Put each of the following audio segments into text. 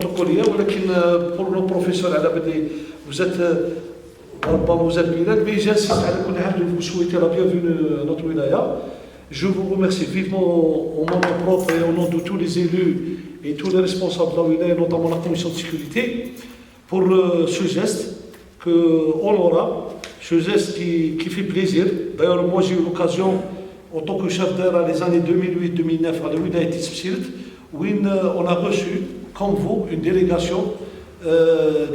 ولكن pour nos professeurs على بالي vous êtes ربما vous êtes bilingue mais j'insiste على كل حال de vous souhaiter la bienvenue à notre wilaya. Je vous remercie vivement au nom propre et au nom de tous les élus et tous les responsables de la wilaya, notamment la commission de sécurité, pour ce geste qu'on aura, ce geste qui fait plaisir. D'ailleurs, moi j'ai eu l'occasion, en tant que chef d'air les années 2008-2009 à la wilaya Tisbsirt, où on a reçu, comme vous, une délégation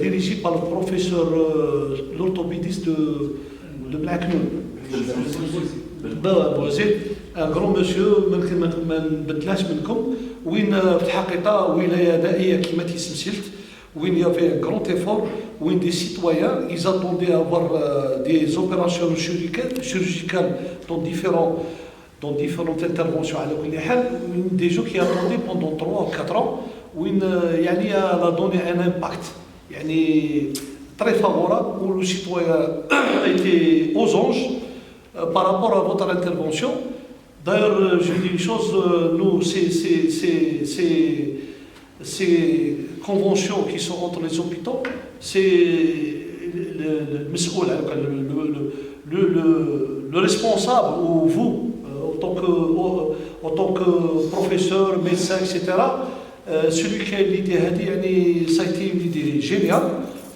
dirigée par le professeur, l'orthopédiste de Blacknoon. un grand monsieur ممكن ما نبدلهاش منكم وين في الحقيقه ولايه نائيه كما تيسمسلت وين y avait un grand effort وين des citoyens ils attendaient à avoir des opérations chirurgicales dans différentes interventions على كل حال des gens qui attendaient pendant 3 ou 4 ans وين يعني a donné un impact يعني très favorable où le citoyen était aux anges par rapport à votre intervention. D'ailleurs, je dis une chose, nous, ces conventions qui sont entre les hôpitaux, c'est le responsable, ou vous, en tant que professeur, médecin, etc., celui qui a l'idée, ça a été une idée géniale,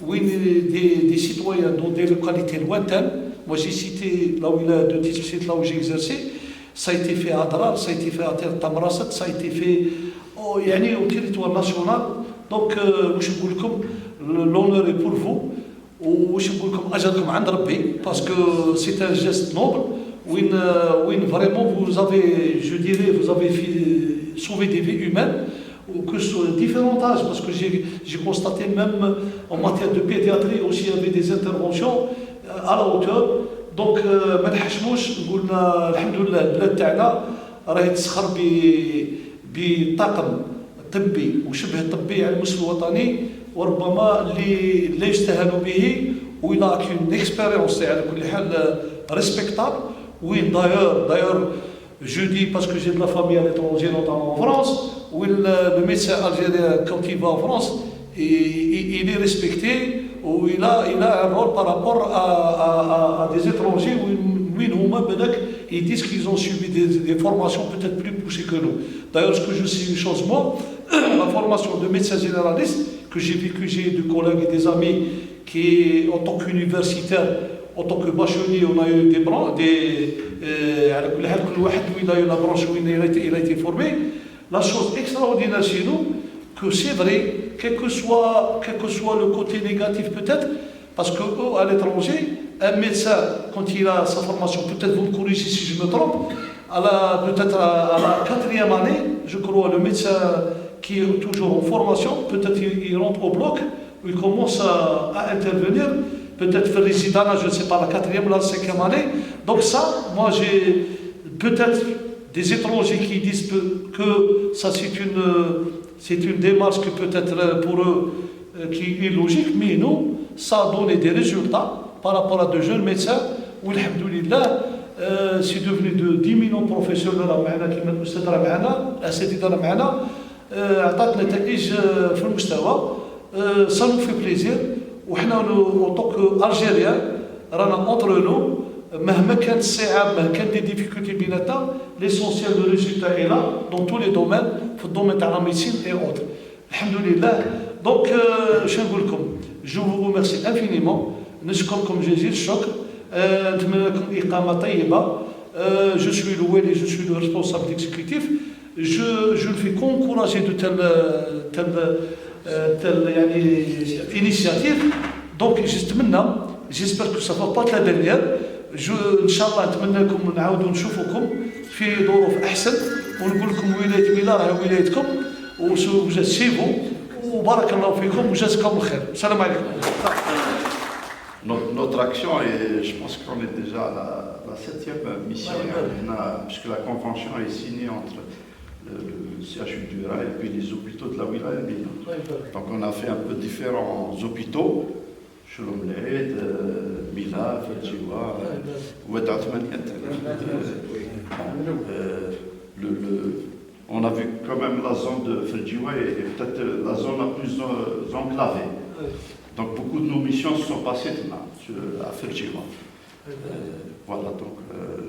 où des citoyens dans des localités lointaines. Moi, j'ai cité la wilaya de Tisbsirt, là où j'ai exercé. Ça a été fait à Adrar, ça a été fait à Tamarasset, ça a été fait au territoire national. Donc, l'honneur est pour vous. Parce que c'est un geste noble. Où vraiment vous avez, je dirais, vous avez sauvé des vies humaines. Que sur différents âges, parce que j'ai constaté même en matière de pédiatrie aussi, il y avait des interventions à la hauteur. Donc ما نحشموش قلنا الحمد لله البلاد تاعنا راهي تسخر بطاقم طبي وشبه طبي على المستوى الوطني وربما اللي لا يستهان به وإلى une expérience على كل حال respectable. Oui, d'ailleurs je dis parce que j'ai de la famille à l'étranger, notamment en France, où le médecin algérien, quand il va en France, il est respecté, où il a un rôle par rapport à des étrangers, où ils disent qu'ils ont subi des formations peut-être plus poussées que nous. D'ailleurs, ce que je sais une chose, moi, la formation de médecin généraliste, que j'ai vécu, j'ai des collègues et des amis qui, en tant qu'universitaires, en tant que bachelier, on a eu des branches, il a eu la branche où il a été formé. La chose extraordinaire chez nous, que c'est vrai, quel que soit le côté négatif peut-être, parce qu'à l'étranger, un médecin, quand il a sa formation, peut-être vous me corrigez si je me trompe, peut-être à la 4e année, je crois, le médecin qui est toujours en formation, peut-être il rentre au bloc, où il commence à intervenir. Peut-être faire les idana, je ne sais pas, la 4e, la 5e année. Donc ça, moi j'ai peut-être des étrangers qui disent que ça c'est une démarche que peut-être pour eux qui est logique, mais nous, ça a donné des résultats par rapport à de jeunes médecins où, alhamdoulilah, c'est devenu de 10 millions de professionnels qui مستدرى معنا الأساتذة معنا أعطت نتائج في المستوى. Ça nous fait plaisir. وحنا en tant qu'Algériens رانا entre nous مهما كانت الصعاب مهما كانت des difficultés بيناتنا l'essentiel le résultat est là dans tous les domaines في الدومين تاع la médecine et autres الحمد لله. donc شنو نقول لكم je vous remercie infiniment نشكركم جزيل الشكر نتمنى لكم إقامة طيبة. je suis le wali, je suis le responsable exécutif, je ne fais qu'encourager de telle initiative. Donc j'espère que ça ne va pas être la dernière. إن شاء الله نتمنى لكم نعاودوا نشوفوكم في ظروف أحسن ونقول لكم ولاية ميلا راهي ولايتكم وجات سيفو وبارك الله فيكم وجزاكم الخير. السلام عليكم. Notre action, et je pense qu'on est déjà à la 7e mission, puisque la convention est signée entre le CHU du Rai et puis les hôpitaux de la wilaya. Donc on a fait un peu différents hôpitaux, Cholomled, Mila, Fadjiwa, Oued Athmaniat. on a vu quand même la zone de Ferjiwa est peut-être la zone la plus enclavée. Donc beaucoup de nos missions se sont passées à Ferjiwa. Voilà, donc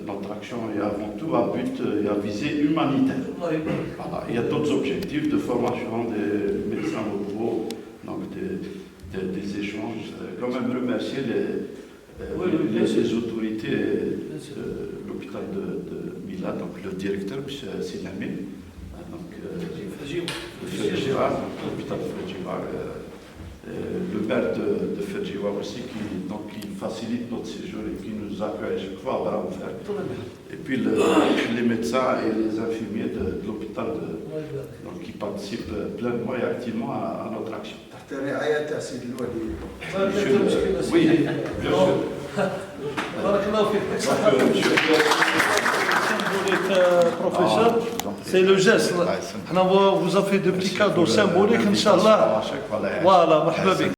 notre action est avant tout à but et à visée humanitaire. Voilà. Il y a d'autres objectifs de formation des médecins locaux, donc des échanges. Quand même remercier les autorités de l'hôpital de Mila, donc le directeur, M. Sinami, donc l'hôpital de Ferjiwa, le maire de Ferjiwa aussi, qui facilite notre séjour et qui nous accueille chaque fois à bras ouverts. Et puis les médecins et les infirmiers de l'hôpital donc, qui participent pleinement et activement à notre action. Oui, bien sûr. Professeur, c'est le geste. On vous a fait de petits cadeaux symboliques, Inch'Allah. Voilà, marhaba bik.